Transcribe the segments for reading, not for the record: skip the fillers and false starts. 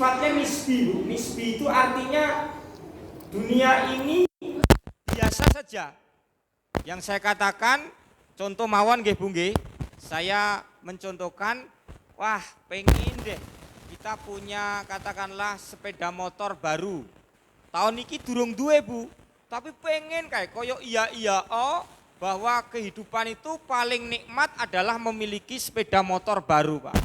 sifatnya nisbi, Bu. Nisbi itu artinya dunia ini biasa saja. Yang saya katakan, contoh mawon nggih Bu nggih, saya mencontohkan, wah pengen deh kita punya katakanlah sepeda motor baru. Tahun ini durung duwe Bu, tapi pengen kayak koyo iya oh bahwa kehidupan itu paling nikmat adalah memiliki sepeda motor baru Pak.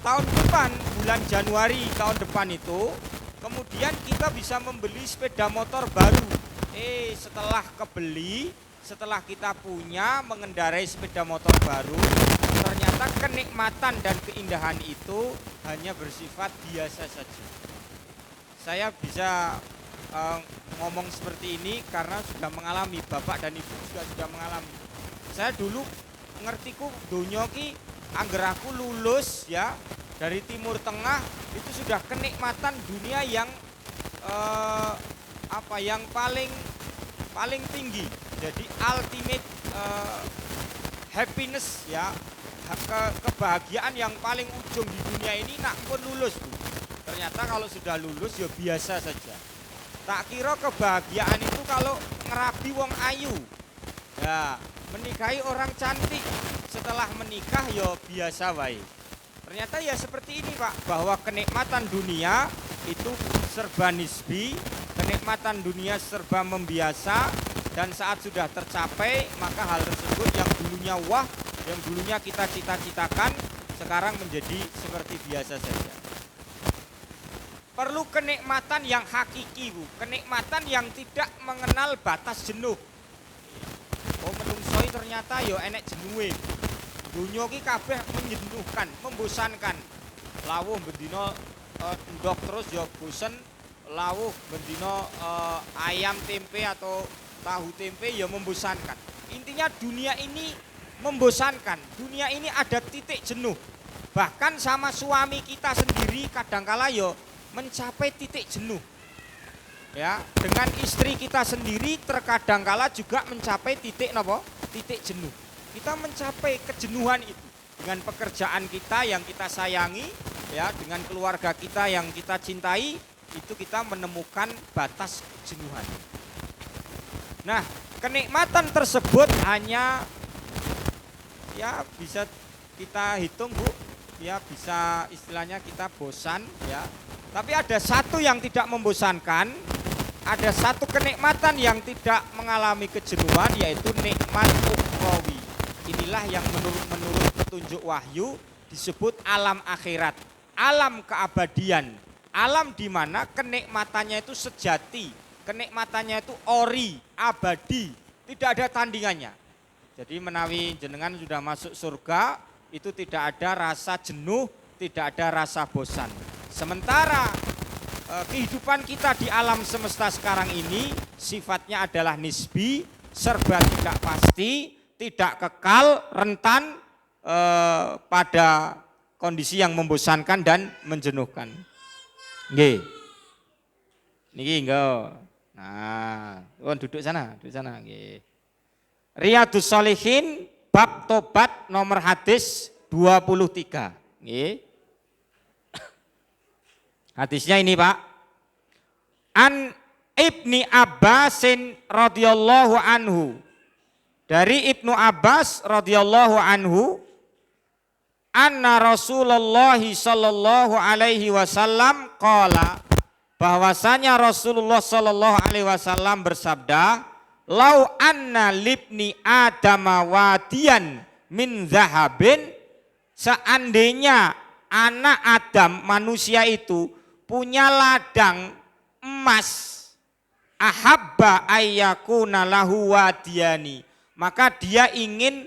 Tahun depan, bulan Januari tahun depan itu, kemudian kita bisa membeli sepeda motor baru. Setelah kebeli, setelah kita punya mengendarai sepeda motor baru, ternyata kenikmatan dan keindahan itu hanya bersifat biasa saja. Saya bisa ngomong seperti ini karena sudah mengalami, Bapak dan Ibu juga sudah mengalami. Saya dulu ngertiku donya ki angger aku lulus ya dari Timur Tengah itu sudah kenikmatan dunia yang yang paling tinggi. Jadi ultimate happiness ya, kebahagiaan yang paling ujung di dunia ini nak pun lulus Bu. Ternyata kalau sudah lulus ya biasa saja. Tak kira kebahagiaan itu kalau ngerabi wong ayu. Ya, menikahi orang cantik. Setelah menikah ya biasa wae. Ternyata ya seperti ini Pak, bahwa kenikmatan dunia itu serba nisbi, kenikmatan dunia serba membiasa, dan saat sudah tercapai maka hal tersebut yang dulunya wah, yang dulunya kita cita-citakan sekarang menjadi seperti biasa saja. Perlu kenikmatan yang hakiki Bu, kenikmatan yang tidak mengenal batas jenuh. Oh menungsoi ternyata yo enek jenuhe. Dunia ki kabeh menjenuhkan, membosankan. Lawuh bendina ndok terus yo bosen, lawuh bendina ayam tempe atau tahu tempe ya membosankan. Intinya dunia ini membosankan. Dunia ini ada titik jenuh. Bahkan sama suami kita sendiri kadangkala ya mencapai titik jenuh. Ya, dengan istri kita sendiri terkadangkala juga mencapai titik napa? Titik jenuh. Kita mencapai kejenuhan itu dengan pekerjaan kita yang kita sayangi, ya, dengan keluarga kita yang kita cintai, itu kita menemukan batas kejenuhan. Nah, kenikmatan tersebut hanya ya bisa kita hitung Bu, ya bisa istilahnya kita bosan ya. Tapi ada satu yang tidak membosankan, ada satu kenikmatan yang tidak mengalami kejenuhan, yaitu nikmat ukhrawi. Inilah yang menurut petunjuk wahyu disebut alam akhirat, alam keabadian, alam di mana kenikmatannya itu sejati, kenikmatannya itu ori, abadi, tidak ada tandingannya. Jadi menawi jenengan sudah masuk surga, itu tidak ada rasa jenuh, tidak ada rasa bosan. Sementara kehidupan kita di alam semesta sekarang ini sifatnya adalah nisbi, serba tidak pasti, tidak kekal, rentan pada kondisi yang membosankan dan menjenuhkan. Nggih. Niki nggo. Nah, duduk sana nggih. Riyadhus Shalihin bab tobat nomor hadis 23. Nggih. Hadisnya ini Pak. An Ibni Abbasin radhiyallahu anhu. Dari Ibnu Abbas radhiyallahu anhu, anna Rasulullah sallallahu alaihi wasallam qala, bahwasanya Rasulullah sallallahu alaihi wasallam bersabda, lau anna libni adama wadiyan min zahabin, seandainya anak Adam manusia itu punya ladang emas, ahabba ayyakuna lahu wadiyani, maka dia ingin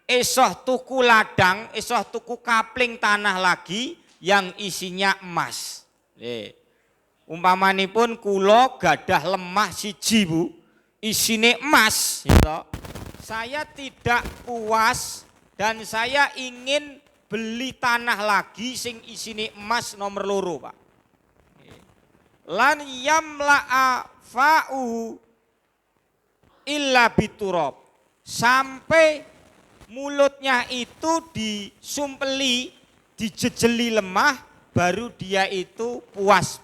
esoh tuku ladang, esoh tuku kapling tanah lagi yang isinya emas. Umpamanipun kula gadah lemah siji Bu, isine emas, gitu. Saya tidak puas dan saya ingin beli tanah lagi sing isine emas nomor loro Pak. Lan yamla'a fa'u illa biturab, sampai mulutnya itu disumpeli, dijejeli lemah, baru dia itu puas.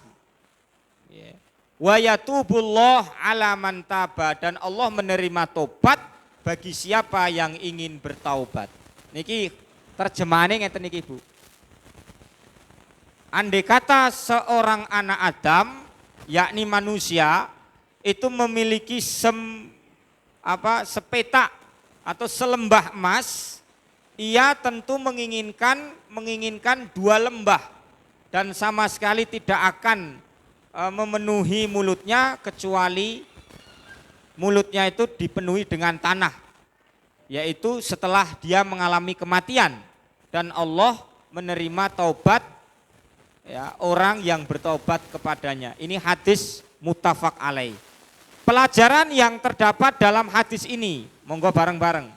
Wa yatubullah ala man taba, dan Allah menerima tobat bagi siapa yang ingin bertaubat. Niki terjemahannya ngeten niki Bu. Andai kata seorang anak Adam, yakni manusia, itu memiliki sepetak atau selembah emas, ia tentu menginginkan 2 lembah dan sama sekali tidak akan memenuhi mulutnya kecuali mulutnya itu dipenuhi dengan tanah, yaitu setelah dia mengalami kematian dan Allah menerima taubat orang yang bertobat kepadanya. Ini hadis muttafaq alaih. Pelajaran yang terdapat dalam hadis ini, monggo bareng-bareng.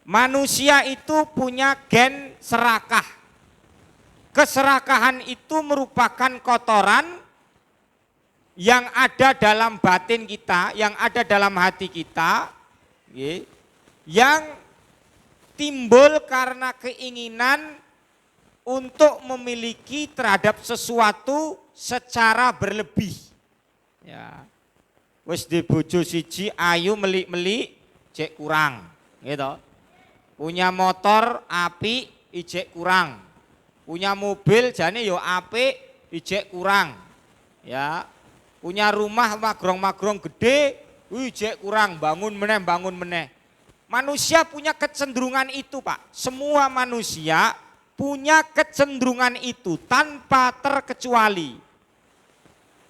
Manusia itu punya gen serakah. Keserakahan itu merupakan kotoran yang ada dalam batin kita, yang ada dalam hati kita, yang timbul karena keinginan untuk memiliki terhadap sesuatu secara berlebih. Ya, wis di bojo siji ayu melik-melik cek kurang, gitu. Punya motor apik ijek kurang, punya mobil jane yo apik ijek kurang, ya. Punya rumah magrong-magrong gede, ijek kurang, bangun meneh. Manusia punya kecenderungan itu, Pak. Semua manusia punya kecenderungan itu tanpa terkecuali.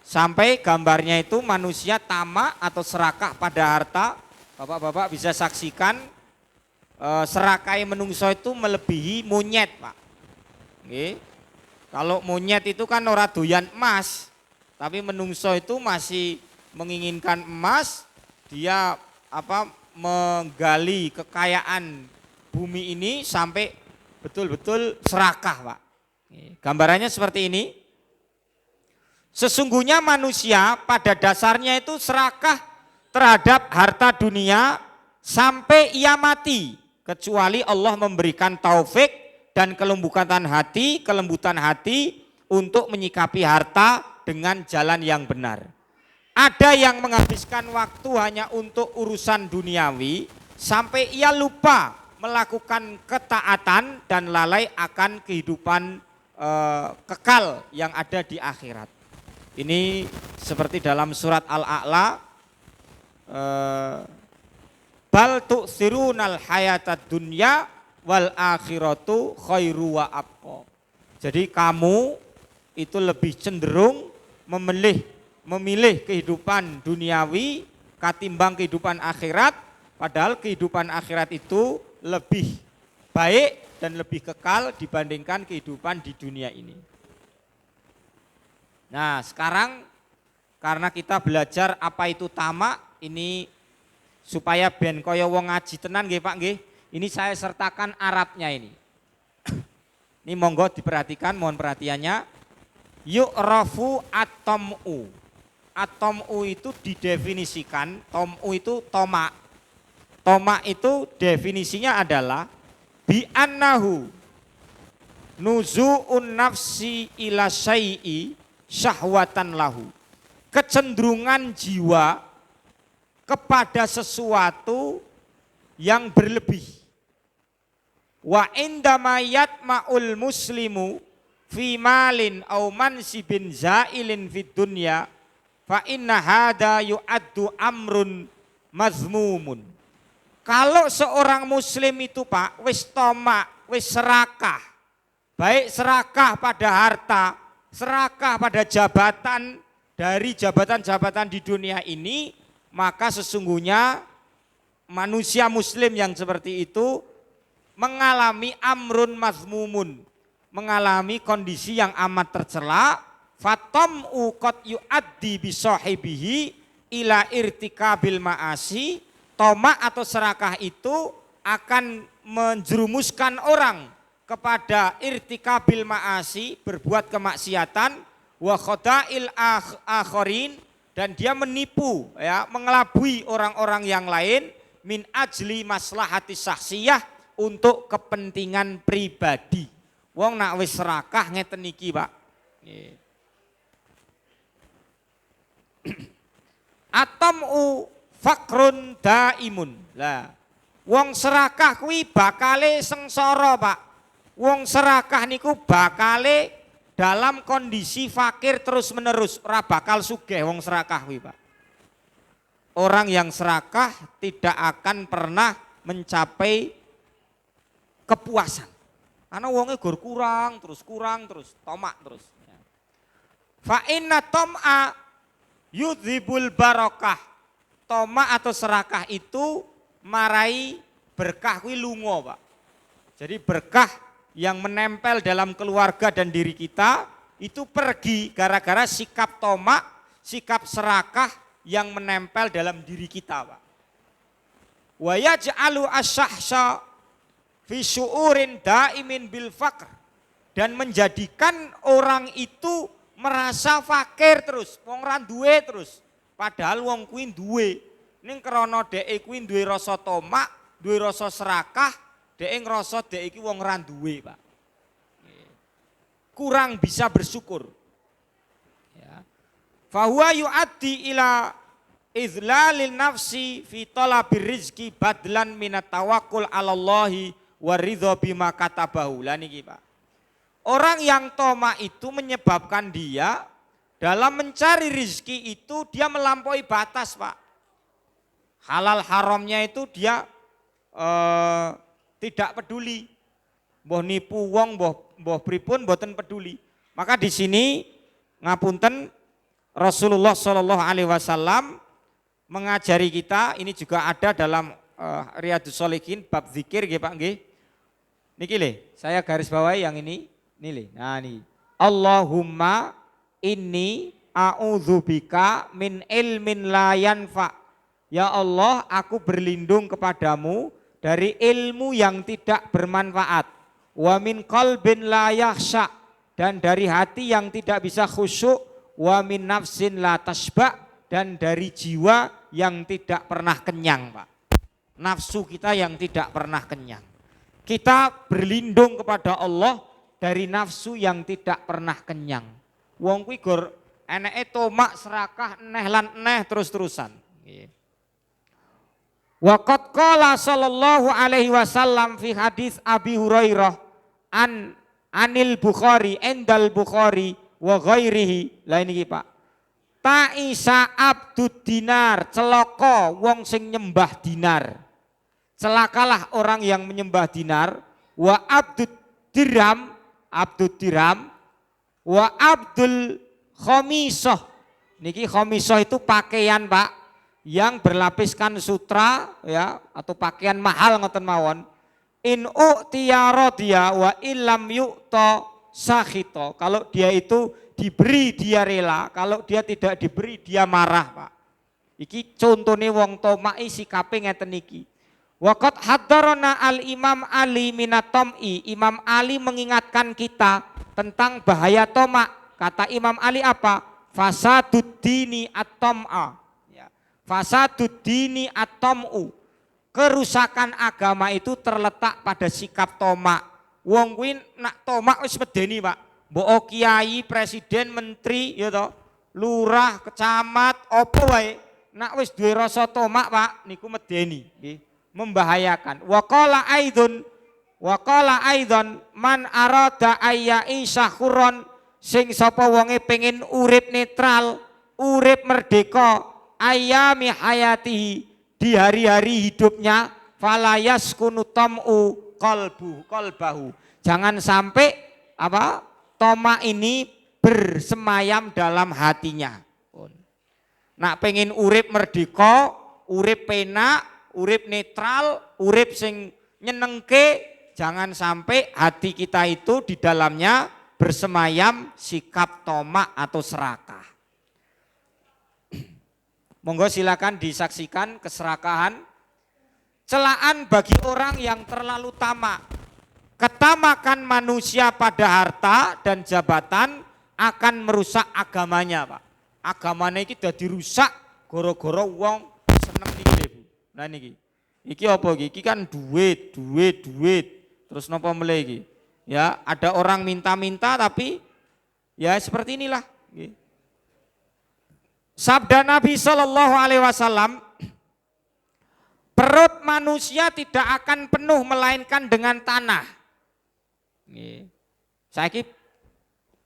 Sampai gambarnya itu manusia tamak atau serakah pada harta. Bapak-bapak bisa saksikan serakai menungso itu melebihi monyet, Pak. Nggih. Kalau monyet itu kan ora doyan emas, tapi menungso itu masih menginginkan emas. Dia menggali kekayaan bumi ini sampai betul-betul serakah, Pak. Gambarannya seperti ini. Sesungguhnya manusia pada dasarnya itu serakah terhadap harta dunia sampai ia mati, kecuali Allah memberikan taufik dan kelembutan hati untuk menyikapi harta dengan jalan yang benar. Ada yang menghabiskan waktu hanya untuk urusan duniawi sampai ia lupa melakukan ketaatan dan lalai akan kehidupan kekal yang ada di akhirat. Ini seperti dalam surat Al-A'la, bal tu'thirunal hayatad dunya wal akhiratu khairu wa abqa. Jadi kamu itu lebih cenderung memilih kehidupan duniawi ketimbang kehidupan akhirat, padahal kehidupan akhirat itu lebih baik dan lebih kekal dibandingkan kehidupan di dunia ini. Nah, sekarang karena kita belajar apa itu tamak, ini supaya ben kaya wong ngaji tenan nggih Pak nggih. Ini saya sertakan Arabnya ini. Ini monggo diperhatikan, mohon perhatiannya. Yu'rafu at-tam'u. At-tam'u itu didefinisikan, tam'u itu tomak. Tomak itu definisinya adalah bi annahu nuzu'un nafsi ila syai'i syahwatan lahu, kecenderungan jiwa kepada sesuatu yang berlebih. Wa indama yatma'ul muslimu fi malin au mansibin zailin fid dunya fa inna hada yu'addu amrun mazmumun. Kalau seorang muslim itu Pak wis tomak, wis serakah, baik serakah pada harta, serakah pada jabatan dari jabatan-jabatan di dunia ini, maka sesungguhnya manusia muslim yang seperti itu mengalami amrun mazmumun, mengalami kondisi yang amat tercela. Fatam'u qad yu'addi bi sahibihi ila irtikabil ma'asi. Tomak atau serakah itu akan menjerumuskan orang kepada irtikabil ma'asi, berbuat kemaksiatan, wa khada'il akharin, dan dia menipu, ya, mengelabui orang-orang yang lain, min ajli maslahati sahsiyah, untuk kepentingan pribadi, Wong nak wis serakah ngeten iki, Pak. Nggih. Atamu fakrun daimun. Lah, wong serakah kuwi bakale sengsara, Pak. Wong serakah niku bakale dalam kondisi fakir terus menerus, ora bakal sugih wong serakah kuwi, Pak. Orang yang serakah tidak akan pernah mencapai kepuasan. Karena wongnya gur kurang terus, tomak terus. Fa inna tom'a yudhibul barokah. Tomak atau serakah itu marai berkah kuwi lunga, Pak. Jadi berkah yang menempel dalam keluarga dan diri kita itu pergi gara-gara sikap tomak, sikap serakah yang menempel dalam diri kita, Pak. Wa yaj'alu asyahsha fi syu'urin daimin bil faqr, dan menjadikan orang itu merasa fakir terus, wong ra duwe terus. Padahal wong kuwi duwe. Ning krana dhek kuwi duwe rasa tomak, duwe rasa serakah, dhek ngrasa dhek iki wong ra duwe, Pak. Kurang bisa bersyukur. Ya. Fahuwa yu'addi ila izlalil nafsi fi talabir rizki badlan minat tawakkul 'alallahi waridho bima katabahu. Lah niki, Pak. Orang yang tomak itu menyebabkan dia dalam mencari rizki itu dia melampaui batas, Pak. Halal haramnya itu dia tidak peduli. Mbah nipu wong, mbah pripun mboten peduli. Maka di sini ngapunten Rasulullah Shallallahu Alaihi Wasallam mengajari kita, ini juga ada dalam Riyadhus Shalihin bab zikir nggih Pak nggih. Niki le, saya garis bawahi yang ini le. Nah ini. Allahumma inni a'udzubika min ilmin la yanfa. Ya Allah, aku berlindung kepadamu dari ilmu yang tidak bermanfaat. Wa min qalbin la yakhsha, dan dari hati yang tidak bisa khusyuk. Wa min nafsin la tashba, dan dari jiwa yang tidak pernah kenyang, Pak. Nafsu kita yang tidak pernah kenyang. Kita berlindung kepada Allah dari nafsu yang tidak pernah kenyang. Wong kuwi gor eneke tomak serakah eneh lan eneh terus-terusan. Wa qad qala sallallahu alaihi wasallam fi hadis Abi Hurairah anil Bukhari endal Bukhari wa ghairihi. Lah ini Pak. Ta'isa abdud dinar, celaka wong sing nyembah dinar. Celakalah orang yang menyembah dinar. Wa abdud dirham wa abdul khomisoh. Niki khomisoh itu pakaian, Pak, yang berlapiskan sutra ya, atau pakaian mahal ngoten mawon. In u'tiya radiya wa illam yu'ta sakhita. Kalau dia itu diberi dia rela, kalau dia tidak diberi dia marah, Pak. Iki contone wong tomaki sikape ngeten iki. Waqat haddarana al-Imam Ali minatom'i. Imam Ali mengingatkan kita tentang bahaya tomak. Kata Imam Ali apa? Fasaduddini at-tom'a. Ya. Fasaduddini at-tom'u. Kerusakan agama itu terletak pada sikap tomak. Wong kuwi nak tomak wis medeni, Pak. Mbok kiai, presiden, menteri, ya toh, lurah, kecamat, apa wae, nak wis duwe rasa tomak, Pak, niku medeni, nggih. Membahayakan. Wa qala aidon man arada ayya'isha khurran, sing sapa wonge pengen urip netral, urip merdeka, ayami hayatihi, di hari-hari hidupnya, falayas kunutam'u qalbahu. Jangan sampai apa? Tomak ini bersemayam dalam hatinya. Nak pengen urip merdeka, urip penak, urip netral, urip sing nyenengke, jangan sampai hati kita itu di dalamnya bersemayam sikap tomak atau serakah. Monggo silakan disaksikan keserakahan. Celaan bagi orang yang terlalu tamak. Ketamakan manusia pada harta dan jabatan akan merusak agamanya, Pak. Agamanya iki dadi rusak gara-gara wong seneng niki, Bu. Nah niki. Iki apa iki? Iki kan duit. Terus napa meleh iki? Ya, ada orang minta-minta tapi ya seperti inilah. Sabda Nabi Shallallahu Alaihi Wasallam, perut manusia tidak akan penuh melainkan dengan tanah. Saiki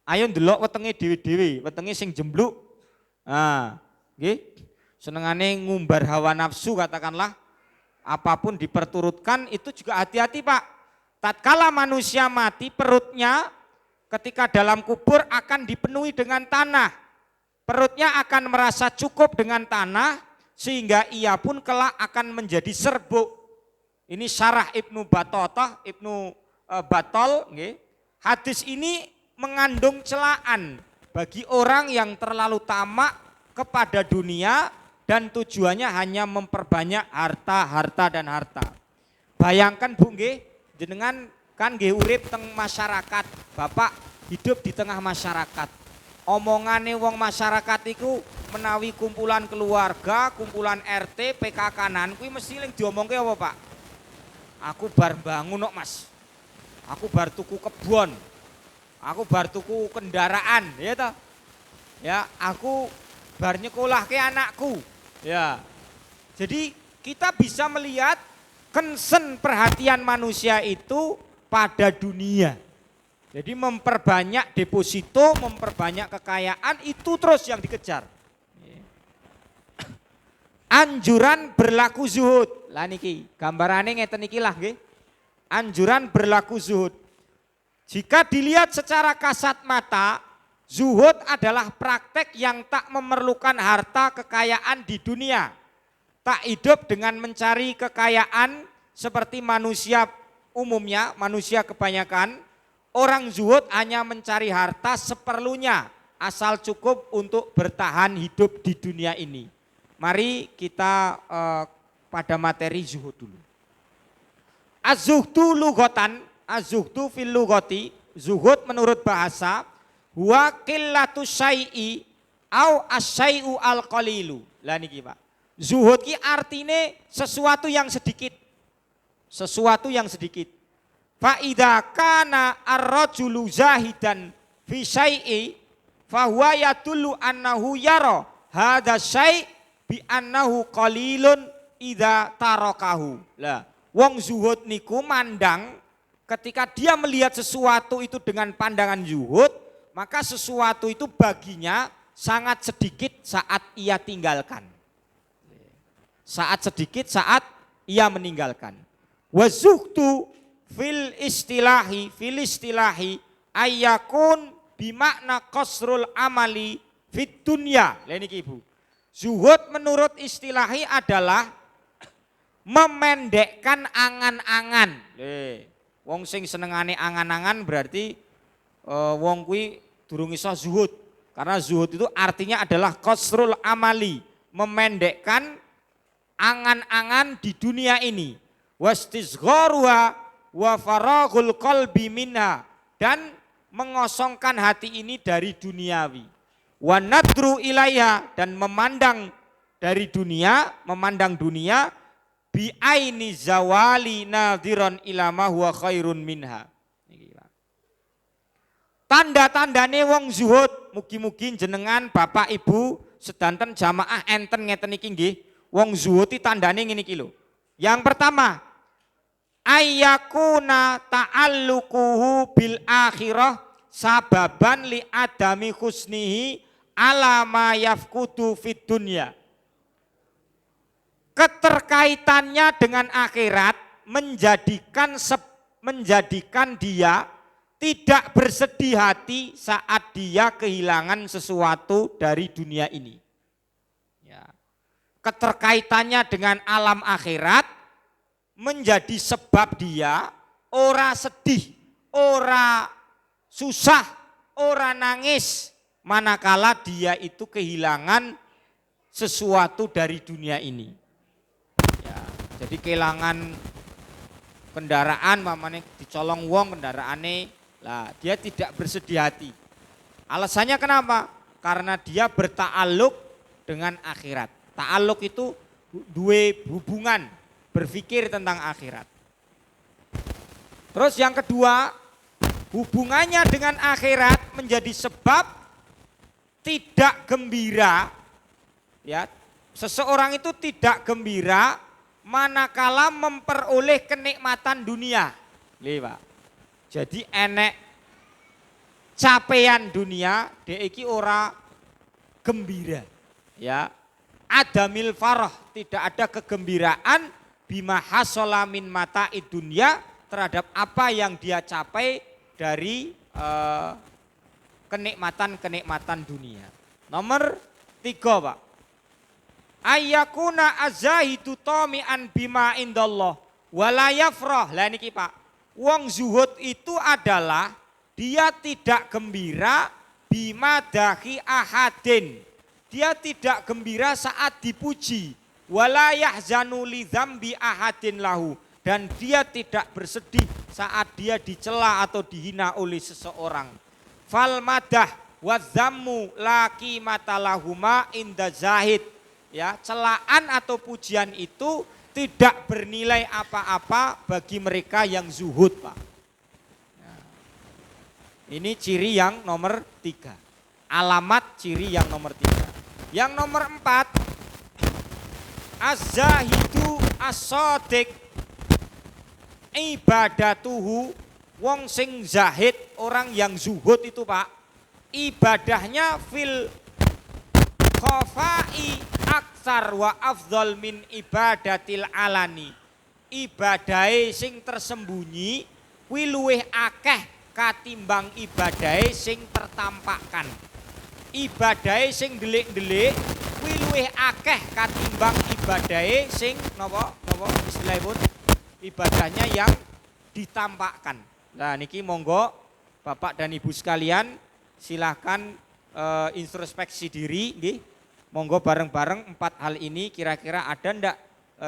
ayo ndelok wetenge dhewe-dhewe, wetenge sing jembluk. Nah, nggih. Senengane ngumbar hawa nafsu katakanlah, apapun diperturutkan itu juga hati-hati Pak. Tatkala manusia mati perutnya ketika dalam kubur akan dipenuhi dengan tanah. Perutnya akan merasa cukup dengan tanah sehingga ia pun kelak akan menjadi serbuk. Ini syarah Ibnu Battah, Ibnu Batol. Hadis ini mengandung celaan bagi orang yang terlalu tamak kepada dunia dan tujuannya hanya memperbanyak harta dan harta. Bayangkan Bu nggih, jenengan kan nggih urip teng masyarakat, Bapak hidup di tengah masyarakat. Omongane wong masyarakat iku menawi kumpulan keluarga, kumpulan RT, PKK-nan kuwi mesti ling diomongke apa, Pak? Aku bar bangun kok, Mas. Aku bar tuku kebon. Aku bar tuku kendaraan, ya toh? Ya, aku bar nyekolahke anakku. Ya. Jadi kita bisa melihat concern perhatian manusia itu pada dunia. Jadi memperbanyak deposito, memperbanyak kekayaan itu terus yang dikejar. Anjuran berlaku zuhud. Lah niki gambarane ngeten iki lah nggih. Anjuran berlaku zuhud. Jika dilihat secara kasat mata, zuhud adalah praktek yang tak memerlukan harta kekayaan di dunia. Tak hidup dengan mencari kekayaan seperti manusia umumnya, manusia kebanyakan. Orang zuhud hanya mencari harta seperlunya, asal cukup untuk bertahan hidup di dunia ini. Mari kita pada materi zuhud dulu. Az-zuhdu lughatan, az-zuhdu fil lughati, zuhud menurut bahasa, huwa qillatu syai'i au asyai'u al-qalilu. Lah niki Pak. Zuhud ki artine sesuatu yang sedikit. Sesuatu yang sedikit. Fa idza kana ar-rajulu zahidan fi syai'i fa huwa yadullu annahu yara hadza syai' bi annahu qalilun idza tarakahu. Lah, wong zuhud niku mandang ketika dia melihat sesuatu itu dengan pandangan zuhud, maka sesuatu itu baginya sangat sedikit saat ia tinggalkan. Saat sedikit saat ia meninggalkan. Wa zuhdu fil istilahi ayyakun bimakna qasrul amali fit dunya. Lah niki Ibu. Zuhud menurut istilahi adalah memendekkan angan-angan. Wong sing senengane angan-angan berarti wong kuwi durung iso zuhud. Karena zuhud itu artinya adalah qasrul amali, memendekkan angan-angan di dunia ini. Wastizgharuha wa faraghul qalbi minha, dan mengosongkan hati ini dari duniawi. Wa nadru ilaiha, dan memandang dari dunia, memandang dunia bi aini zawali nadhiran ila ma huwa khairun minha. Tanda-tandane wong zuhud, mugi-mugi jenengan Bapak Ibu sedanten jamaah enten ngeten iki nggih. Wong zuhud iki tandane ngene iki lho. Yang pertama, ayyakuna ta'alluquhu bil akhirah sababan li adami husnihi ala ma yafkudu fid dunya. Keterkaitannya dengan akhirat menjadikan dia tidak bersedih hati saat dia kehilangan sesuatu dari dunia ini. Ya. Keterkaitannya dengan alam akhirat menjadi sebab dia ora sedih, ora susah, ora nangis manakala dia itu kehilangan sesuatu dari dunia ini. Ya, jadi kehilangan kendaraan, mamane dicolong wong kendaraane, lah dia tidak bersedih hati. Alasannya kenapa? Karena dia berta'aluk dengan akhirat. Ta'aluk itu dua hubungan, berpikir tentang akhirat. Terus yang kedua, hubungannya dengan akhirat menjadi sebab tidak gembira, ya. Seseorang itu tidak gembira manakala memperoleh kenikmatan dunia. Pak. Jadi enek capaian dunia dhek iki ora gembira. Ya. Adamil farah, tidak ada kegembiraan bima hasala min mataid dunya, terhadap apa yang dia capai dari kenikmatan-kenikmatan dunia. Nomor 3, Pak. Ayyakuna azahidu tami'an bima indallah wala yafrah. Lah niki Pak, wong zuhud itu adalah dia tidak gembira bima dahi ahadin. Dia tidak gembira saat dipuji. Wala yahzanu li dzambi ahadin lahu, dan dia tidak bersedih saat dia dicela atau dihina oleh seseorang. Fal madah wa dzammu la qimata lahuma inda zahid. Ya, celaan atau pujian itu tidak bernilai apa-apa bagi mereka yang zuhud, Pak. Nah, ini ciri yang nomor 3. Alamat ciri yang nomor 3. Yang nomor 4, az-zahidu as-shadiq ibadatuhu, wong sing zahid, orang yang zuhud itu Pak, ibadahnya fil khafai aksar wa afdal min ibadatil alani. Ibadahe sing tersembunyi kuwi luwih akeh katimbang ibadahe sing tertampakkan. Ibadahe sing delik-delik kuwi luwih akeh katimbang ibadahe sing napa istilahipun ibadahnya yang ditampakkan. Nah niki monggo Bapak dan Ibu sekalian silahkan introspeksi diri nggih. Monggo bareng-bareng 4 hal ini kira-kira ada ndak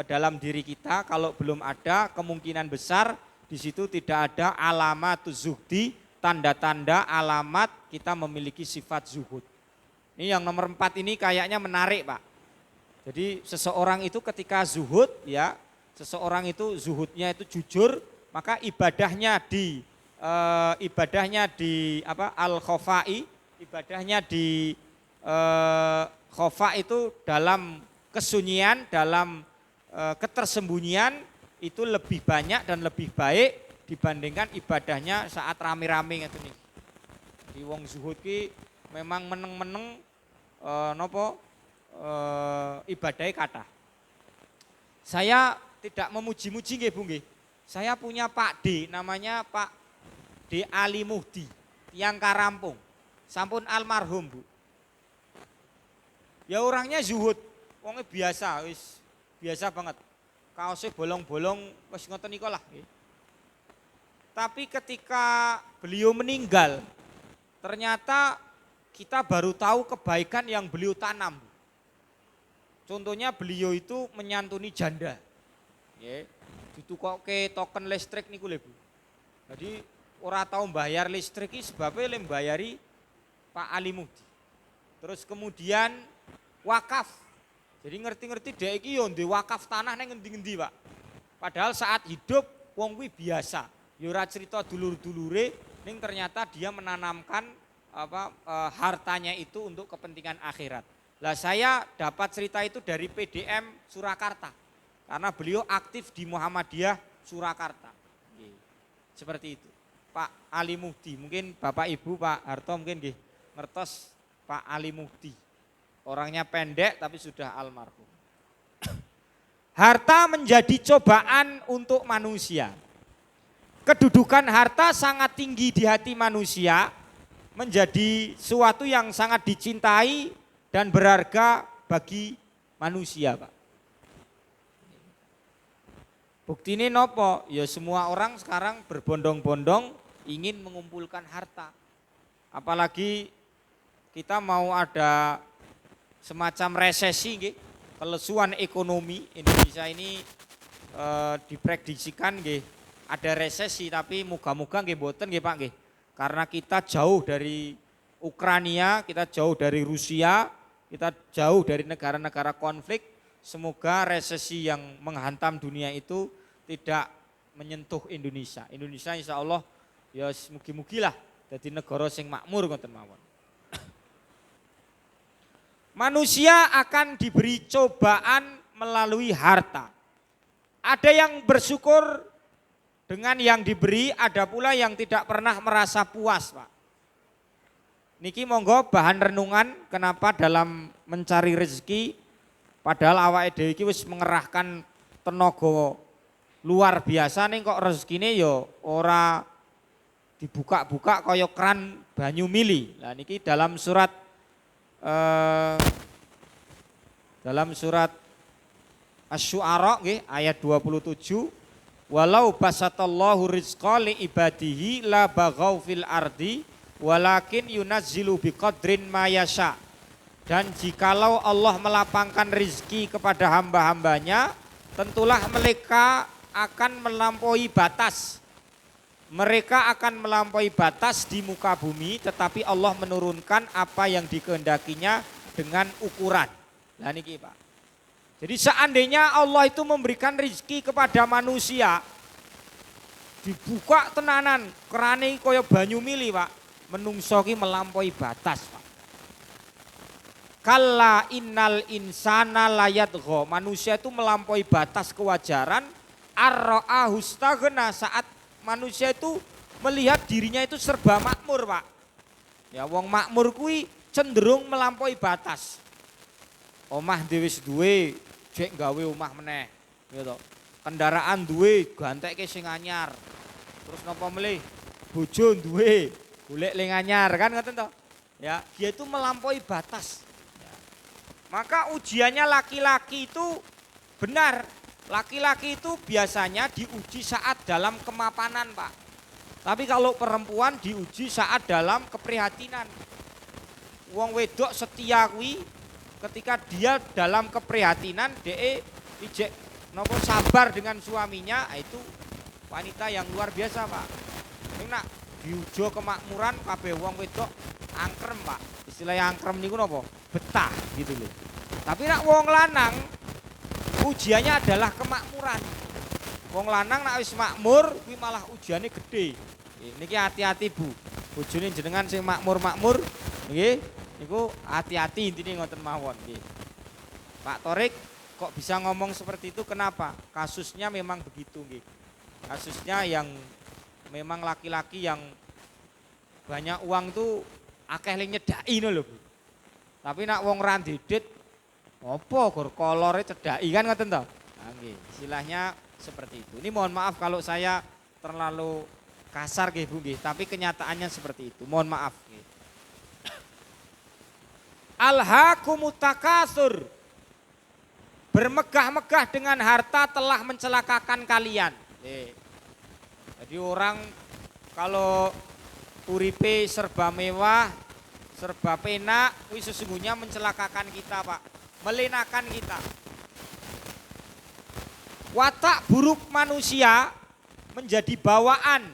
dalam diri kita. Kalau belum ada, kemungkinan besar di situ tidak ada alamat zuhdi, tanda-tanda alamat kita memiliki sifat zuhud. Ini yang nomor 4 ini kayaknya menarik, Pak. Jadi seseorang itu ketika zuhud, ya, seseorang itu zuhudnya itu jujur, maka ibadahnya di al-khafai, ibadahnya di khofa itu dalam kesunyian, dalam ketersembunyian itu lebih banyak dan lebih baik dibandingkan ibadahnya saat rame-rame gitu nih. Di wong zuhud ki memang meneng-meneng ibadahnya kata. Saya tidak memuji-muji nggih Bu nggih. Saya punya Pak D, namanya Pak D Ali Muhdi, yang Karampung. Sampun almarhum Bu. Ya orangnya zuhud, wongnya biasa, wis biasa banget. Kaosnya bolong-bolong, wis ngoten niku lah. Tapi ketika beliau meninggal, ternyata kita baru tahu kebaikan yang beliau tanam. Contohnya beliau itu menyantuni janda. Ditukokke token listrik niku lho Bu. Jadi ora tahu bayar listrik iki sebabnya mbayari Pak Ali Muhdi. Terus kemudian wakaf. Jadi ngerti-ngerti dhek iki yo ndek wakaf tanah nang ngendi-ngendi, Pak. Padahal saat hidup wong kuwi biasa. Ya ora cerita dulur-dulure, ning ternyata dia menanamkan hartanya itu untuk kepentingan akhirat. Lah saya dapat cerita itu dari PDM Surakarta. Karena beliau aktif di Muhammadiyah Surakarta. Seperti itu. Pak Ali Muhdi, mungkin Bapak Ibu Pak Harto mungkin nggih ngertos Pak Ali Muhdi. Orangnya pendek tapi sudah almarhum. Harta menjadi cobaan untuk manusia. Kedudukan harta sangat tinggi di hati manusia, menjadi suatu yang sangat dicintai dan berharga bagi manusia, Pak. Bukti ini nopo? Ya semua orang sekarang berbondong-bondong ingin mengumpulkan harta. Apalagi kita mau ada semacam resesi, nggih, pelesuan ekonomi Indonesia ini diprediksikan nggih ada resesi, tapi muga-muga nggih mboten nggih Pak nggih. Karena kita jauh dari Ukraina, kita jauh dari Rusia, kita jauh dari negara-negara konflik. Semoga resesi yang menghantam dunia itu tidak menyentuh Indonesia. Indonesia insya Allah Ya mugi-mugi lah dadi negara sing makmur ngoten mawon. Manusia akan diberi cobaan melalui harta. Ada yang bersyukur dengan yang diberi, ada pula yang tidak pernah merasa puas, Pak. Niki monggo bahan renungan kenapa dalam mencari rezeki padahal awake dhewe iki wis mengerahkan tenaga luar biasa nih kok rezekine ya ora dibuka-buka kaya keran banyu mili. Nah niki dalam surat Asy-Syu'ara nggih ayat 27, walau basatallahu rizqa li ibadihi la baghaw fil ardi walakin yunazzilu biqadrin ma yasha. Dan jikalau Allah melapangkan rizki kepada hamba-hambanya, tentulah mereka akan melampaui batas. Mereka akan melampaui batas di muka bumi, tetapi Allah menurunkan apa yang dikehendakinya dengan ukuran. Nah niki Pak. Jadi seandainya Allah itu memberikan rizki kepada manusia, dibuka tenanan, kerane kaya banyu mili Pak, menungso ki melampaui batas Pak. Kalla innal insana layadgha, manusia itu melampaui batas kewajaran, ar-ra'ahu istaghna, saat manusia itu melihat dirinya itu serba makmur Pak. Ya wong makmur kuwi cenderung melampaui batas. Omah dhewe wis duwe, jek gawe omah meneh. Gitu. Kendaraan duwe, gantekke sing anyar. Terus napa melih? Bojo duwe, golek ling anyar kan ngoten to. Ya, dia itu melampaui batas. Ya. Maka ujiannya laki-laki itu benar. Laki-laki itu biasanya diuji saat dalam kemapanan Pak. Tapi kalau perempuan diuji saat dalam keprihatinan. Wong wedok setia kuwi ketika dia dalam keprihatinan dia ijek nopo sabar dengan suaminya, itu wanita yang luar biasa Pak. Ning nak diujo kemakmuran kabeh wong wedok angkrem Pak. Istilahnya angkrem niku napa? Betah gitu loh. Tapi nak wong lanang ujiannya adalah kemakmuran. Wong lanang nak wis makmur kuwi malah ujiannya gede. Niki hati-hati Bu. Bojone jenengan sing makmur-makmur nggih niku hati-hati intine ngoten mawon nggih. Pak Torik kok bisa ngomong seperti itu kenapa? Kasusnya memang begitu nggih. Kasusnya yang memang laki-laki yang banyak uang tuh akeh ling nyedaki lho Bu. Tapi nak wong randidet apa gor kolore cedaki kan ngoten to? Nah, nggih, istilahnya seperti itu. Ini mohon maaf kalau saya terlalu kasar nggih Bu nggih, tapi kenyataannya seperti itu. Mohon maaf nggih. Alhaakumut takatsur. Bermegah-megah dengan harta telah mencelakakan kalian. Jadi orang kalau uripe serba mewah, serba penak, wis sesungguhnya mencelakakan kita Pak, melenakan kita. Watak buruk manusia menjadi bawaan.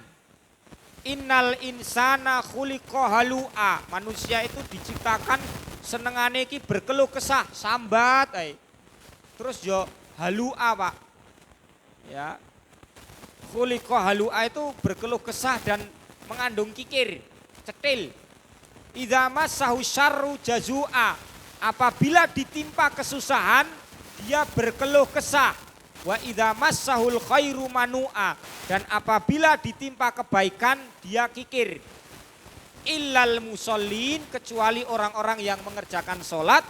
Innal insana khuliqa halu'a, manusia itu diciptakan senengane iki berkeluh kesah, sambat ae. Terus yo halu'a Pak. Ya. Khuliqa halu'a itu berkeluh kesah dan mengandung kikir, cetil. Idza massahu syarru jazua, apabila ditimpa kesusahan dia berkeluh kesah. Wa idza massahul khairu manu'a, dan apabila ditimpa kebaikan dia kikir. Illal musallin, kecuali orang-orang yang mengerjakan salat,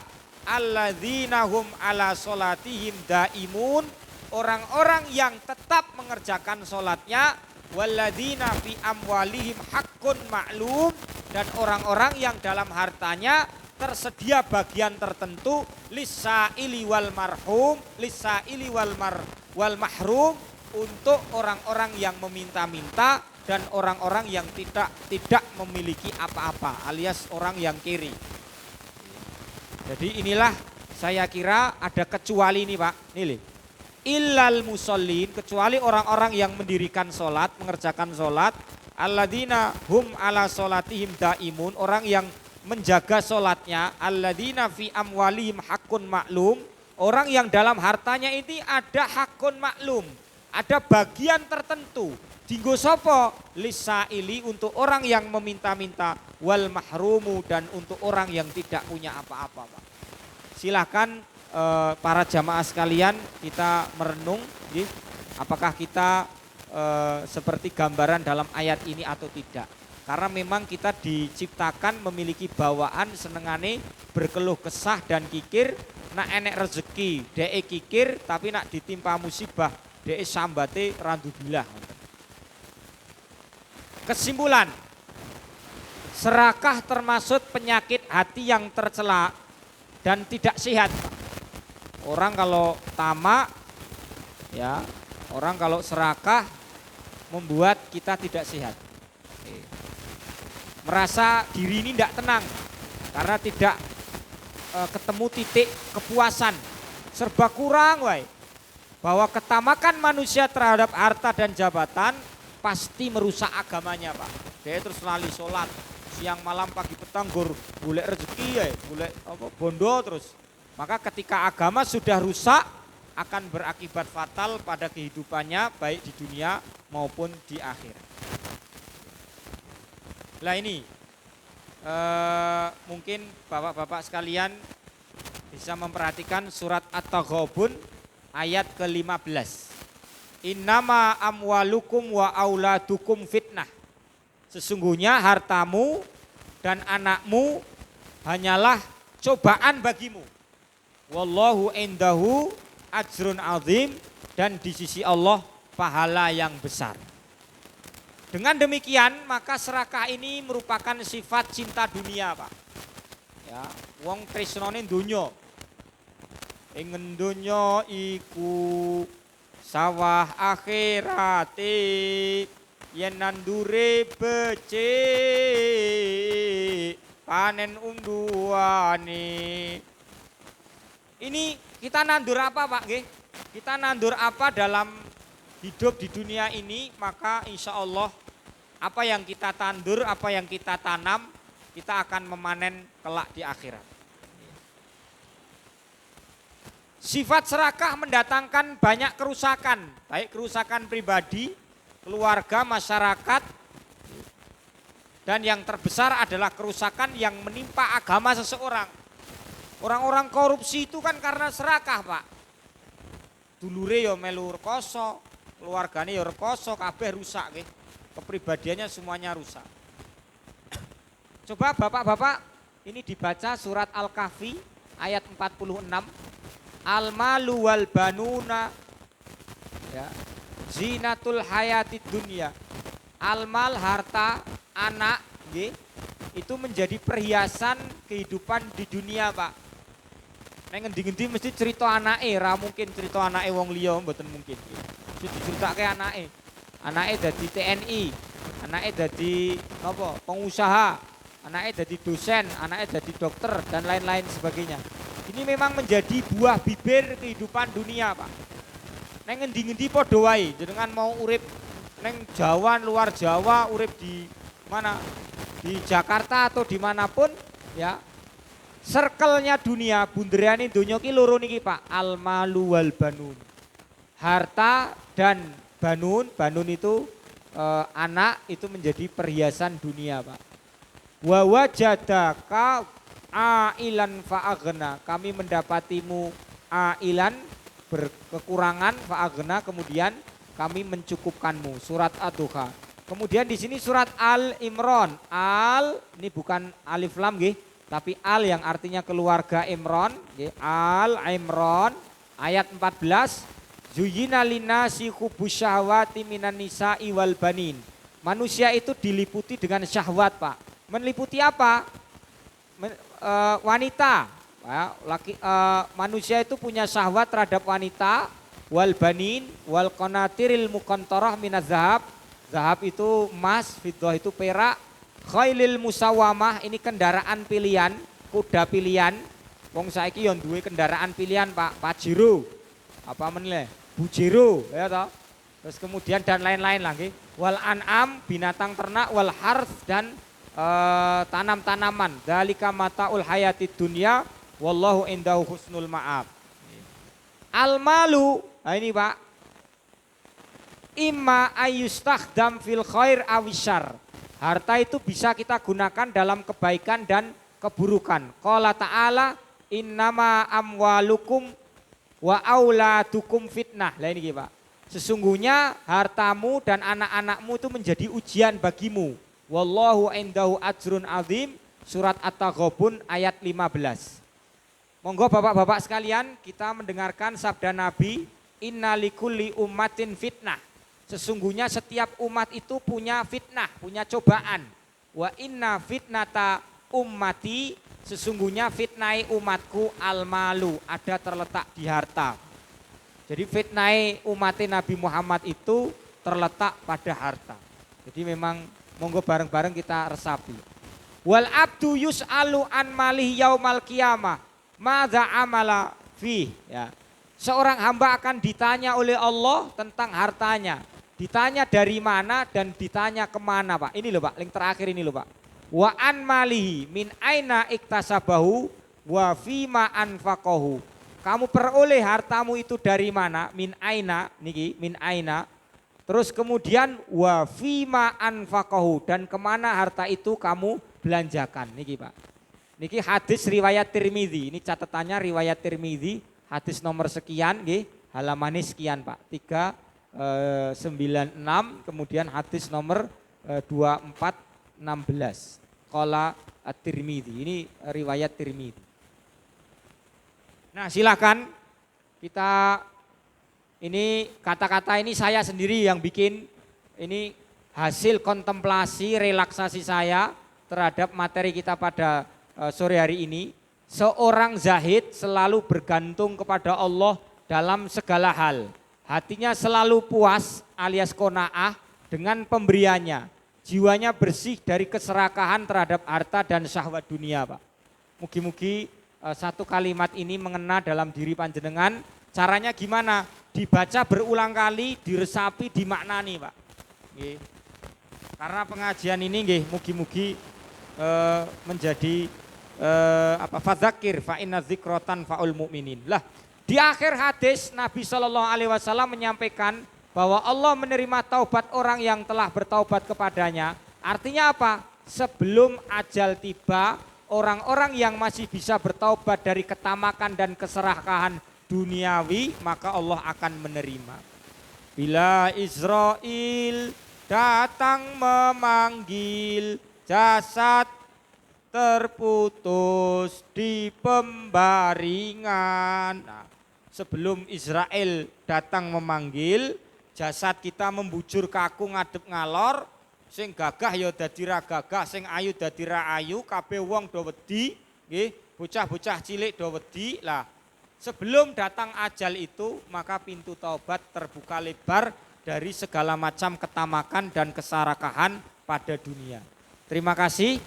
alladzina hum ala salatihim daimun, orang-orang yang tetap mengerjakan salatnya, walladzina fi amwalihim haqqun ma'lum, dan orang-orang yang dalam hartanya tersedia bagian tertentu, lisaili wal marhum, lisaili wal mahrum, untuk orang-orang yang meminta-minta dan orang-orang yang tidak memiliki apa-apa, alias orang yang kiri. Jadi inilah saya kira ada kecuali ini Pak, nih illal musallin, kecuali orang-orang yang mendirikan sholat, mengerjakan sholat, alladzina hum ala sholatihim daimun, orang yang menjaga sholatnya, alladzina fi amwalihim haqqun maklum, orang yang dalam hartanya ini ada hakun maklum, ada bagian tertentu Dinggo sapa? Lisaili, untuk orang yang meminta-minta, wal mahrumu, dan untuk orang yang tidak punya apa-apa, Pak. Silakan para jamaah sekalian, kita merenung, apakah kita seperti gambaran dalam ayat ini atau tidak. Karena memang kita diciptakan memiliki bawaan senengane berkeluh kesah dan kikir. Nak enek rezeki dek kikir, tapi nak ditimpa musibah dek sambate randubilah. Kesimpulan, serakah termasuk penyakit hati yang tercela dan tidak sehat. Orang kalau tamak, ya, orang kalau serakah membuat kita tidak sehat. Merasa diri ini tidak tenang karena tidak ketemu titik kepuasan, serba kurang, wae. Bahwa ketamakan manusia terhadap harta dan jabatan pasti merusak agamanya, Pak. Dia terus lali sholat, siang malam pagi petang golek rezeki, ya, golek bondo terus. Maka ketika agama sudah rusak, akan berakibat fatal pada kehidupannya, baik di dunia maupun di akhirat. Lah ini mungkin bapak-bapak sekalian bisa memperhatikan surat At-Taghabun ayat ke-15. Innama amwalukum wa auladukum fitnah. Sesungguhnya hartamu dan anakmu hanyalah cobaan bagimu. Wallahu indahu ajrun azim, dan di sisi Allah pahala yang besar. Dengan demikian maka serakah ini merupakan sifat cinta dunia, Pak. Ya, wong tresnane donya. Ing donya iku sawah akhirate, yen nandure becik panen unduane. Ini kita nandur apa, Pak? Nggih? Kita nandur apa dalam hidup di dunia ini, maka insya Allah apa yang kita tandur, apa yang kita tanam, kita akan memanen kelak di akhirat. Sifat serakah mendatangkan banyak kerusakan, baik kerusakan pribadi, keluarga, masyarakat, dan yang terbesar adalah kerusakan yang menimpa agama seseorang. Orang-orang korupsi itu kan karena serakah, Pak. Dulure ya melu rekoso, keluargane ya rekoso, kabeh rusak nggih. Kepribadiannya semuanya rusak. Coba bapak-bapak ini dibaca surat Al-Kahfi ayat 46. Al-malu wal banuna, ya, zinatul hayatid dunya. Al-mal, harta, anak, nggih, itu menjadi perhiasan kehidupan di dunia, Pak. Neng ngendi-ngendi mesti cerita anake, ra mungkin cerita anake wong liya, mboten mungkin. Mesti diceritake anake. Anake dadi TNI, anake dadi apa? Pengusaha, anake dadi dosen, anake dadi dokter dan lain-lain sebagainya. Ini memang menjadi buah bibir kehidupan dunia, Pak. Neng ngendi-ngendi padha wae, jenengan mau urip neng Jawa, luar Jawa, urip di mana? Di Jakarta atau dimanapun, ya. Circle-nya dunia, bunderane donya ki loro niki, Pak. Al-malu wal banun. Harta dan banun, banun itu anak, itu menjadi perhiasan dunia, Pak. Wa wajadaka ailan fa'aghna. Kami mendapatimu ailan, berkekurangan, fa'aghna, kemudian kami mencukupkanmu. Surat Ad-Duha. Kemudian di sini surat Al-Imran. Al ini bukan alif lam nggih, tapi al yang artinya keluarga Imran, Al-Imran ayat 14. Zuyyina linnasi hubbus syahwati minan nisa'i wal banin. Manusia itu diliputi dengan syahwat, Pak. Meliputi apa? Wanita. Ya, manusia itu punya syahwat terhadap wanita, wal banin, wal qanatiril muqantarah minaz zahab. Zahab itu emas, fiddah itu perak. Khailil musawamah, ini kendaraan pilihan, kuda pilihan. Wong saiki yo duwe kendaraan pilihan, Pak. Pajero. Apa meneh? Bujero, ya toh. Terus kemudian dan lain-lain lagi. Wal an'am, binatang ternak, wal harf, dan tanam-tanaman. Dzalika mataul hayatid dunya wallahu indahu husnul ma'ab. Al malu, nah ini, Pak. imma ayyustakhdam fil khair awisyar. Harta itu bisa kita gunakan dalam kebaikan dan keburukan. Qala ta'ala innama amwalukum wa auladukum fitnah. Lah ini Pak. Sesungguhnya hartamu dan anak-anakmu itu menjadi ujian bagimu. Wallahu indahu ajrun azim. Surat At-Taghabun ayat 15. Monggo bapak-bapak sekalian, kita mendengarkan sabda Nabi, inna likulli ummatin fitnah. Sesungguhnya setiap umat itu punya fitnah, punya cobaan. Wa inna fitnata ummati, sesungguhnya fitnai umatku al-malu, ada terletak di harta. Jadi fitnai umat Nabi Muhammad itu terletak pada harta. Jadi memang monggo bareng-bareng kita resapi. Wal abdu yus'alu an malih yaumal qiyamah, madza amala fi. Ya. Seorang hamba akan ditanya oleh Allah tentang hartanya. Ditanya dari mana dan ditanya kemana Pak. Ini loh Pak, link terakhir ini loh Pak. Wa an malihi min aina iktasabahu wa fima anfaqahu. Kamu peroleh hartamu itu dari mana? Min aina, niki min aina. Terus kemudian wa fima anfaqahu, dan kemana harta itu kamu belanjakan. Niki Pak. Niki hadis riwayat Tirmidzi. Ini catatannya riwayat Tirmidzi, hadis nomor sekian nggih, halaman sekian Pak. 396, kemudian hadis nomor 2416. Qala At-Tirmidzi. Ini riwayat Tirmidzi. Nah, silakan kita, ini kata-kata ini saya sendiri yang bikin, ini hasil kontemplasi relaksasi saya terhadap materi kita pada sore hari ini. Seorang zahid selalu bergantung kepada Allah dalam segala hal. Hatinya selalu puas alias qanaah dengan pemberiannya. Jiwanya bersih dari keserakahan terhadap harta dan syahwat dunia Pak. Mugi-mugi satu kalimat ini mengena dalam diri panjenengan. Caranya gimana? Dibaca berulang kali, diresapi, dimaknani Pak. Nggih. Karena pengajian ini nggih mugi-mugi menjadi fadzakir fa inna dzikratan faul mu'minin. Lah, di akhir hadis Nabi Shallallahu alaihi wasallam menyampaikan bahwa Allah menerima taubat orang yang telah bertaubat kepadanya. Artinya apa? Sebelum ajal tiba, orang-orang yang masih bisa bertaubat dari ketamakan dan keserakahan duniawi, maka Allah akan menerima. Bila Israel datang memanggil, jasad terputus di pembaringan. Nah, sebelum Israel datang memanggil, jasad kita membujur kaku ngadep ngalor, sing gagah ya dadi ra gagah, sing ayu dadi ra ayu, kabeh wong do wedi, nggih, bocah-bocah cilik do wedi. Lah, sebelum datang ajal itu, maka pintu taubat terbuka lebar dari segala macam ketamakan dan keserakahan pada dunia. Terima kasih.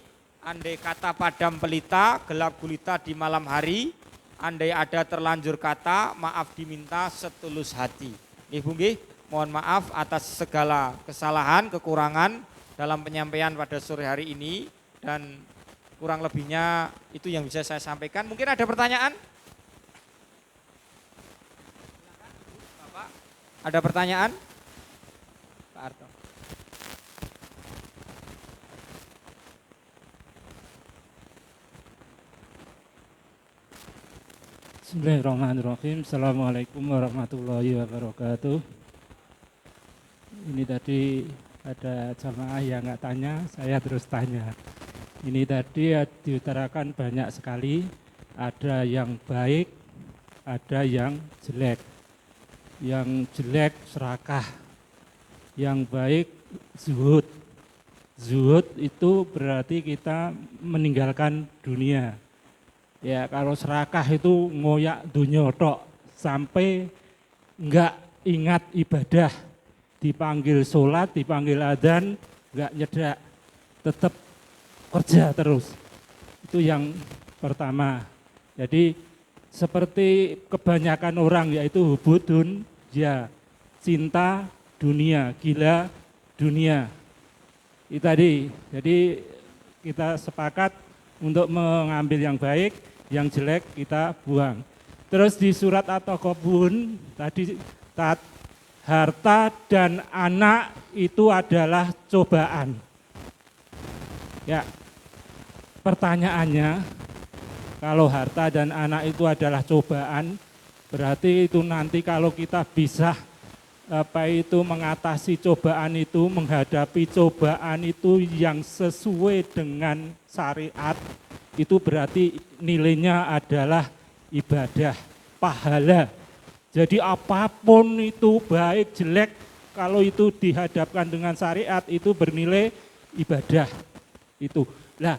Andai kata padam pelita, gelap gulita di malam hari, andai ada terlanjur kata, maaf diminta setulus hati. Ibu nggih, mohon maaf atas segala kesalahan, kekurangan dalam penyampaian pada sore hari ini, dan kurang lebihnya itu yang bisa saya sampaikan. Mungkin ada pertanyaan? Bapak, ada pertanyaan? Pak Arto. Bismillahirrahmanirrahim. Assalamualaikum warahmatullahi wabarakatuh. Ini tadi ada jamaah yang nggak tanya, saya terus tanya. Ini tadi diutarakan banyak sekali, ada yang baik, ada yang jelek. Yang jelek serakah, yang baik zuhud. Zuhud itu berarti kita meninggalkan dunia. Ya, kalau serakah itu ngoyak dunia tok sampai enggak ingat ibadah, dipanggil sholat, dipanggil adzan, enggak nyedak, tetap kerja terus. Itu yang pertama. Jadi seperti kebanyakan orang yaitu hubudun, ya cinta dunia, gila dunia. Itu tadi. Jadi kita sepakat untuk mengambil yang baik, yang jelek kita buang. Terus di surat At-Taghabun tadi harta dan anak itu adalah cobaan. Ya, pertanyaannya, kalau harta dan anak itu adalah cobaan, berarti itu nanti kalau kita bisa mengatasi cobaan itu, menghadapi cobaan itu yang sesuai dengan syariat, itu berarti nilainya adalah ibadah, pahala. Jadi apapun itu baik jelek, kalau itu dihadapkan dengan syariat itu bernilai ibadah itu. Nah,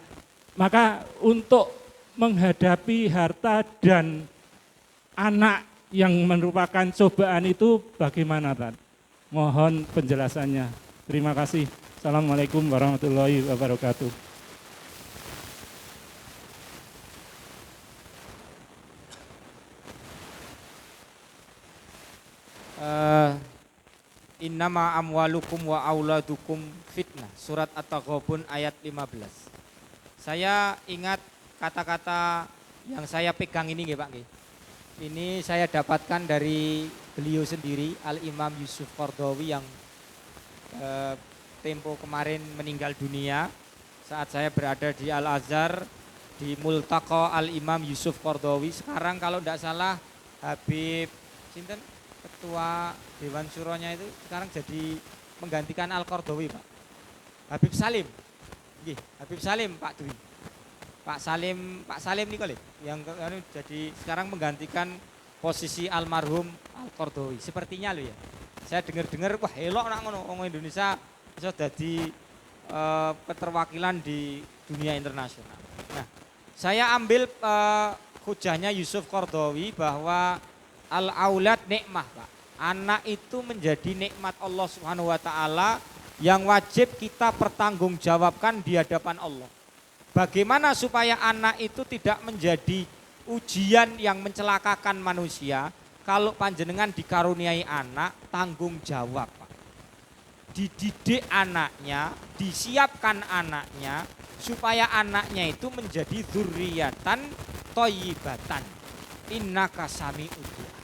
maka untuk menghadapi harta dan anak yang merupakan cobaan itu bagaimana, Tan? Mohon penjelasannya. Terima kasih. Assalamualaikum warahmatullahi wabarakatuh. Innama amwalukum wa auladukum fitnah. Surat At-Taghabun ayat 15. Saya ingat kata-kata yang saya pegang ini nggih Pak nggih. Ini saya dapatkan dari beliau sendiri, Al-Imam Yusuf Qaradawi yang tempo kemarin meninggal dunia saat saya berada di Al-Azhar di Multaqa Al-Imam Yusuf Qaradawi. Sekarang kalau tidak salah Habib Sinten Ketua Dewan Syuronya itu sekarang jadi menggantikan Al-Qaradawi Pak. Habib Salim. Nggih, Habib Salim Pak Dwi. Pak Salim nih kali yang jadi sekarang menggantikan posisi almarhum Al-Qaradawi. Sepertinya lo ya. Saya dengar-dengar wah elok nak ngono wong Indonesia bisa jadi keterwakilan di dunia internasional. Nah, saya ambil hujahnya Yusuf Qaradawi bahwa al-aulad nikmah, Pak. Anak itu menjadi nikmat Allah Subhanahu wa taala yang wajib kita pertanggungjawabkan di hadapan Allah. Bagaimana supaya anak itu tidak menjadi ujian yang mencelakakan manusia? Kalau panjenengan dikaruniai anak, tanggung jawab, Pak. Dididik anaknya, disiapkan anaknya, supaya anaknya itu menjadi dzurriyyatan thayyibatan. Innaka sami'ud du'a.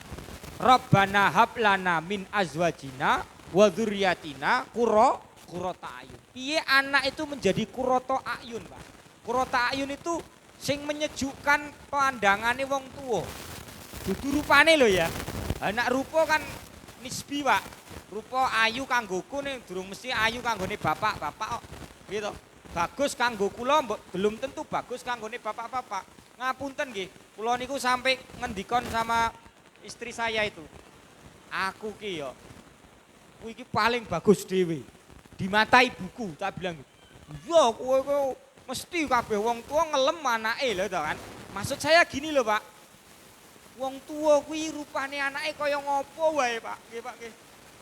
Rabbana hab lana min azwajina wa dzurriyyatina qurrata ayun. Piye anak itu menjadi qurrata ayun, Pak? Qurrata ayun itu sing menyejukkan pandangane wong tuwa. Dudu rupane lho ya. Anak rupa kan nisbi, Pak. Rupa ayu kanggoku ning durung mesti ayu kanggone bapak-bapak kok. Gitu. Bagus kanggo kula belum tentu bagus kanggone bapak-bapak. Ngapunten nggih, kula niku sampai ngendikon sama istri saya itu. Aku ki ya kuwi iki paling bagus dhewe. Di mata ibuku tak bilang. Yo kowe mesti kabeh wong tua ngelem anake lho to kan. Maksud saya gini loh, Pak. Wong tua kuwi rupane anake kaya ngopo wae, Pak. Nggih, Pak nggih.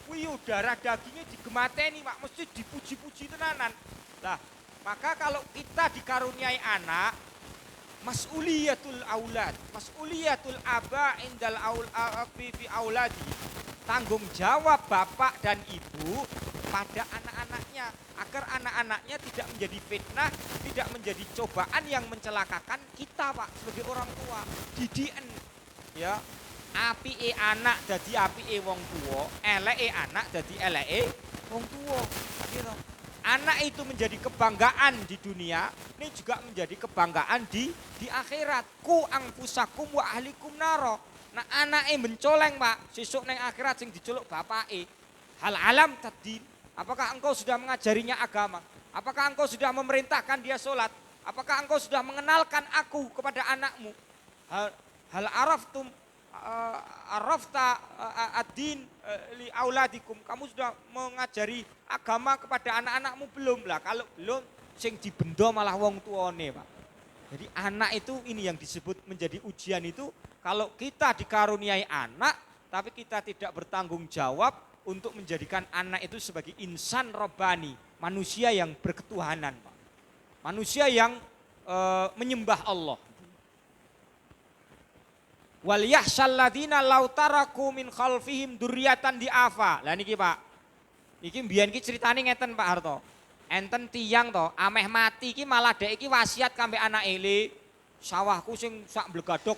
Kuwi darah dagingnya digemateni, Pak. Mesti dipuji-puji tenanan. Lah, maka kalau kita dikaruniai anak, mas'uliyatul aulad, mas'uliyatul aba indal fi auladi. Tanggung jawab bapak dan ibu pada anak-anaknya agar anak-anaknya tidak menjadi fitnah, tidak menjadi cobaan yang mencelakakan kita, Pak, sebagai orang tua. Didiken ya. Apike anak dadi apike wong tua, eleke anak dadi eleke wong tua. Gitu. Anak itu menjadi kebanggaan di dunia, ini juga menjadi kebanggaan di akhirat. Ku angfusakum wa ahlikum naro. Nah anake mencoleng, Pak, sesuk neng akhirat sing diceluk bapake. Hal alam tadin. Apakah engkau sudah mengajarinya agama? Apakah engkau sudah memerintahkan dia sholat? Apakah engkau sudah mengenalkan aku kepada anakmu? Hal araftum arafta ad-din li auladikum. Kamu sudah mengajari agama kepada anak-anakmu belum? Lah kalau belum sing dibendo malah wong tuane, Pak. Jadi anak itu ini yang disebut menjadi ujian itu kalau kita dikaruniai anak tapi kita tidak bertanggung jawab untuk menjadikan anak itu sebagai insan robbani, manusia yang berketuhanan, Pak. Manusia yang menyembah Allah. Wal yahsal ladzina law taraku min khalfihim dzurriatan diafa. Lah niki, Pak. Iki mbiyen iki critane ngeten, Pak Harto. Enten tiyang to, ameh mati iki malah dek iki wasiat kambe anake le. Sawahku sing sak blegadok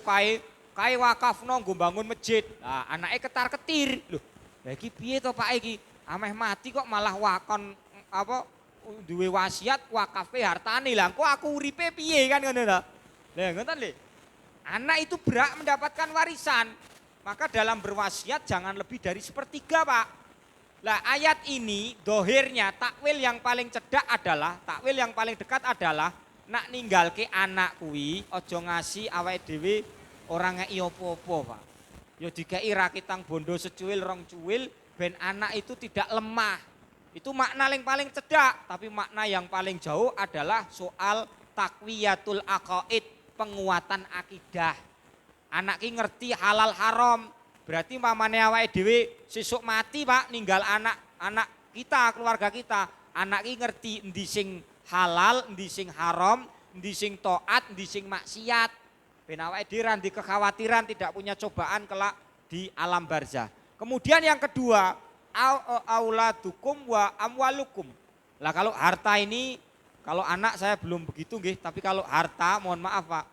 kae wakafno nggo bangun masjid. Lah anake ketar-ketir. Lho, Lah iki piye to Pak iki? Ameh mati kok malah wakon apa duwe wasiat wakafe hartane. Lah kok aku uripe piye kan ngono to. Lah ngoten lho. Anak itu berhak mendapatkan warisan. Maka dalam berwasiat jangan lebih dari sepertiga Pak. Lah ayat ini dohirnya takwil yang paling cedak adalah, takwil yang paling dekat adalah nak ninggalke anak kuwi aja ngasih awake dhewe ora ngeki apa-apa Pak. Ya dikeki rakitang bondo secuil rong cuil ben anak itu tidak lemah. Itu makna yang paling cedak, tapi makna yang paling jauh adalah soal takwiyatul aqaid, penguatan akidah. Anak ki ngerti halal haram. Berarti mamane awake dhewe sesuk mati Pak ninggal anak kita, keluarga kita. Anak ki ngerti endi sing halal, endi sing haram, endi sing taat, endi sing maksiat. Ben awake dhewe ra kekhawatiran tidak punya cobaan kelak di alam barzah. Kemudian yang kedua, auladukum wa amwalukum. Lah kalau harta ini, kalau anak saya belum begitu nggih, tapi kalau harta mohon maaf Pak.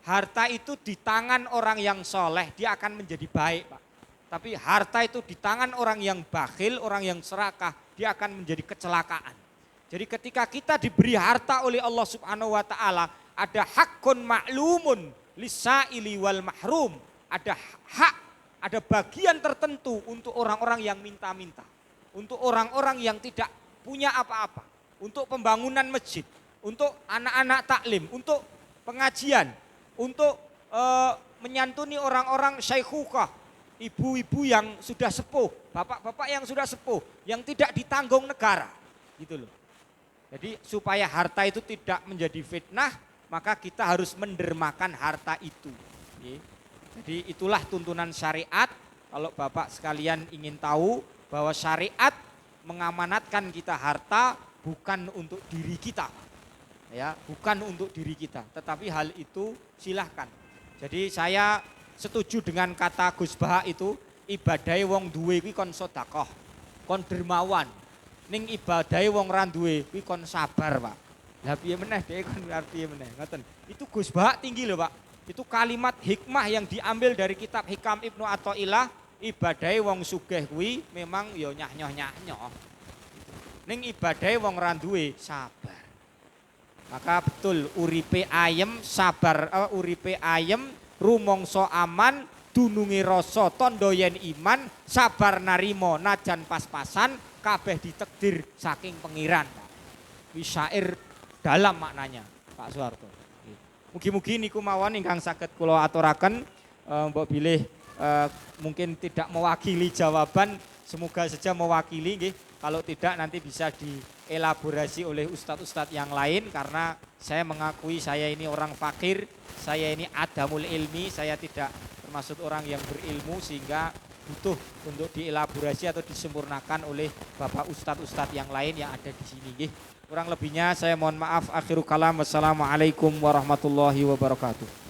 Harta itu di tangan orang yang soleh dia akan menjadi baik Pak. Tapi harta itu di tangan orang yang bakhil, orang yang serakah, dia akan menjadi kecelakaan. Jadi ketika kita diberi harta oleh Allah Subhanahu wa taala, ada hakun ma'lumun lisaili wal mahrum, ada hak, ada bagian tertentu untuk orang-orang yang minta-minta, untuk orang-orang yang tidak punya apa-apa, untuk pembangunan masjid, untuk anak-anak taklim, untuk pengajian, untuk menyantuni orang-orang syaikhukhah, ibu-ibu yang sudah sepuh, bapak-bapak yang sudah sepuh, yang tidak ditanggung negara, gitu loh. Jadi supaya harta itu tidak menjadi fitnah, maka kita harus mendermakan harta itu. Jadi itulah tuntunan syariat. Kalau Bapak sekalian ingin tahu bahwa syariat mengamanatkan kita harta bukan untuk diri kita, ya, bukan untuk diri kita, tetapi hal itu silahkan. Jadi saya setuju dengan kata Gus Baha itu, ibadahe wong duwe kuwi kon sedekah, kon dermawan. Ning ibadahe wong ra duwe kuwi kon sabar, Pak. Lah piye meneh dhek kon piye meneh, ngoten. Itu Gus Baha tinggi lho, Pak. Itu kalimat hikmah yang diambil dari kitab Hikam Ibnu Athaillah, ibadahe wong sugih kuwi memang ya nyah-nyoh. Ning ibadahe wong ra duwe sabar. Maka betul uripe ayem, sabar, uripe ayem, rumangsa aman, dununge rasa tandha yen iman, sabar narimo najan pas-pasan, kabeh ditakdir saking pengiran. Wi syair dalam maknanya, Pak Soeharto. Mugi-mugi niku mawon ingkang saged kula aturaken, mbok bilih mungkin tidak mewakili jawaban, semoga saja mewakili nggih. Kalau tidak nanti bisa dielaborasi oleh ustadz-ustadz yang lain, karena saya mengakui saya ini orang fakir, saya ini adamul ilmi, saya tidak termasuk orang yang berilmu sehingga butuh untuk dielaborasi atau disempurnakan oleh bapak ustadz-ustadz yang lain yang ada di sini. Kurang lebihnya saya mohon maaf, akhiru kalam, wassalamualaikum warahmatullahi wabarakatuh.